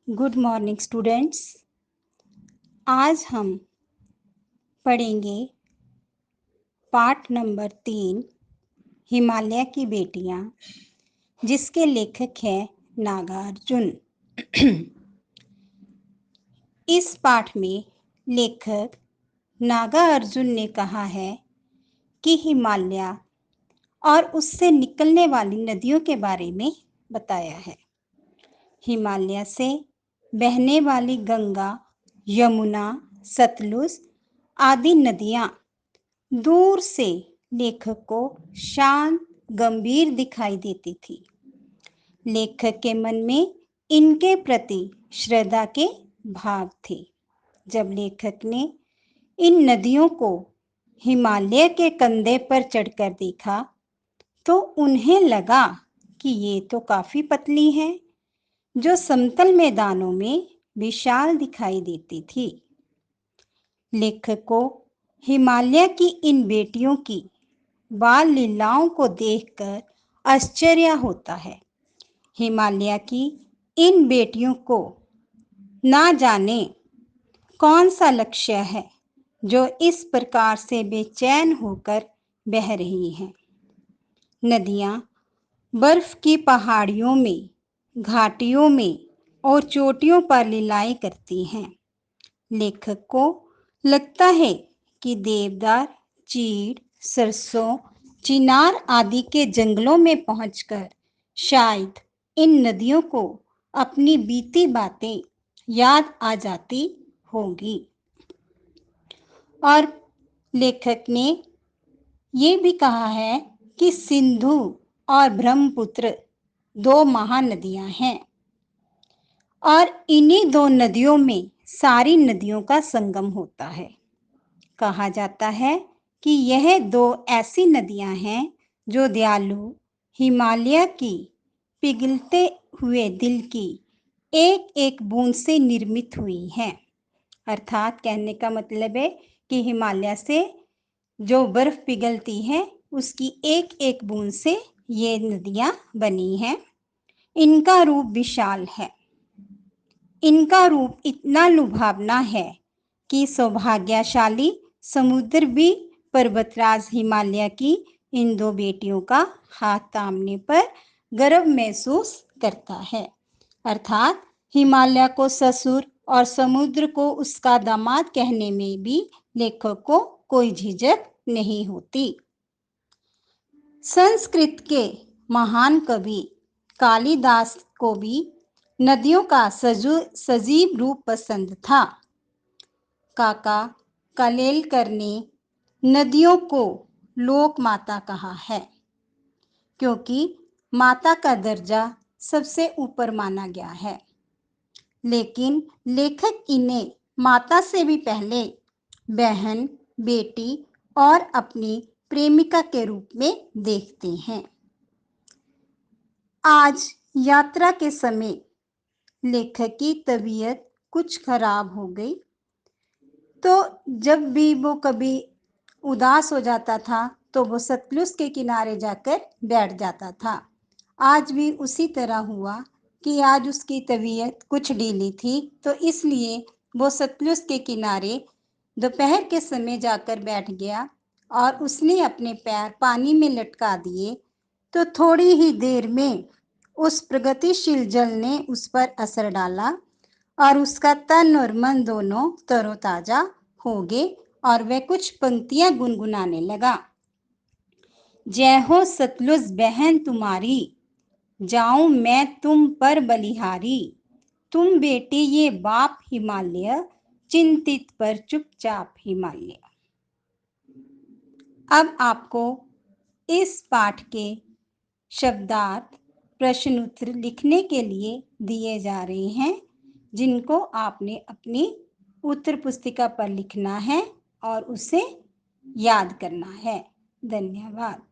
Good morning students. आज हम पढ़ेंगे पाठ नंबर 3 हिमालय की बेटियां, जिसके लेखक हैं नागार्जुन। इस पाठ में लेखक नागार्जुन ने कहा है कि हिमालय और उससे निकलने वाली नदियों के बारे में बताया है। हिमालय से बहने वाली गंगा, यमुना, सतलुज आदि नदियां दूर से लेखक को शांत, गंभीर दिखाई देती थी। लेखक के मन में इनके प्रति श्रद्धा के भाव थे। जब लेखक ने इन नदियों को हिमालय के कंधे पर चढ़कर देखा तो उन्हें लगा कि ये तो काफी पतली हैं, जो समतल मैदानों में विशाल दिखाई देती थी। लेखक को हिमालय की इन बेटियों की बाल लीलाओं को देखकर आश्चर्य होता है। हिमालय की इन बेटियों को ना जाने कौन सा लक्ष्य है जो इस प्रकार से बेचैन होकर बह रही हैं। नदियां बर्फ की पहाड़ियों में, घाटियों में और चोटियों पर लीलाएं करती हैं। लेखक को लगता है कि देवदार, चीड़, सरसों, चिनार आदि के जंगलों में पहुंचकर शायद इन नदियों को अपनी बीती बातें याद आ जाती होंगी। और लेखक ने ये भी कहा है कि सिंधु और ब्रह्मपुत्र दो महानदियां हैं और इन्हीं दो नदियों में सारी नदियों का संगम होता है। कहा जाता है कि यह दो ऐसी नदियां हैं जो दयालु हिमालय की पिघलते हुए दिल की एक एक बूंद से निर्मित हुई हैं। अर्थात कहने का मतलब है कि हिमालय से जो बर्फ पिघलती है उसकी एक एक बूंद से ये नदियां बनी हैं। इनका रूप विशाल है। इनका रूप इतना लुभावना है कि सौभाग्यशाली समुद्र भी पर्वतराज हिमालय की इन दो बेटियों का हाथ थामने पर गर्व महसूस करता है। अर्थात हिमालय को ससुर और समुद्र को उसका दामाद कहने में भी लेखक को कोई झिझक नहीं होती। संस्कृत के महान कवि कालिदास को भी नदियों का सजीव रूप पसंद था। काका कालेलकर ने नदियों को लोक माता कहा है, क्योंकि माता का दर्जा सबसे ऊपर माना गया है। लेकिन लेखक इन्हें माता से भी पहले बहन, बेटी और अपनी प्रेमिका के रूप में देखते हैं। आज यात्रा के समय लेखक की तबीयत कुछ खराब हो गई, तो जब भी वो कभी उदास हो जाता था तो वो सतलुज के किनारे जाकर बैठ जाता था। आज भी उसी तरह हुआ कि आज उसकी तबीयत कुछ ढीली थी, तो इसलिए वो सतलुज के किनारे दोपहर के समय जाकर बैठ गया और उसने अपने पैर पानी में लटका दिए। तो थोड़ी ही देर में उस प्रगतिशील जल ने उस पर असर डाला और उसका तन और मन दोनों तरोताजा हो गए और वह कुछ पंक्तियां गुनगुनाने लगा। जय हो सतलुज बहन तुम्हारी, जाऊं मैं तुम पर बलिहारी। तुम बेटी ये बाप हिमालय, चिंतित पर चुपचाप हिमालय। अब आपको इस पाठ के शब्दार्थ प्रश्न उत्तर लिखने के लिए दिए जा रहे हैं, जिनको आपने अपनी उत्तर पुस्तिका पर लिखना है और उसे याद करना है। धन्यवाद।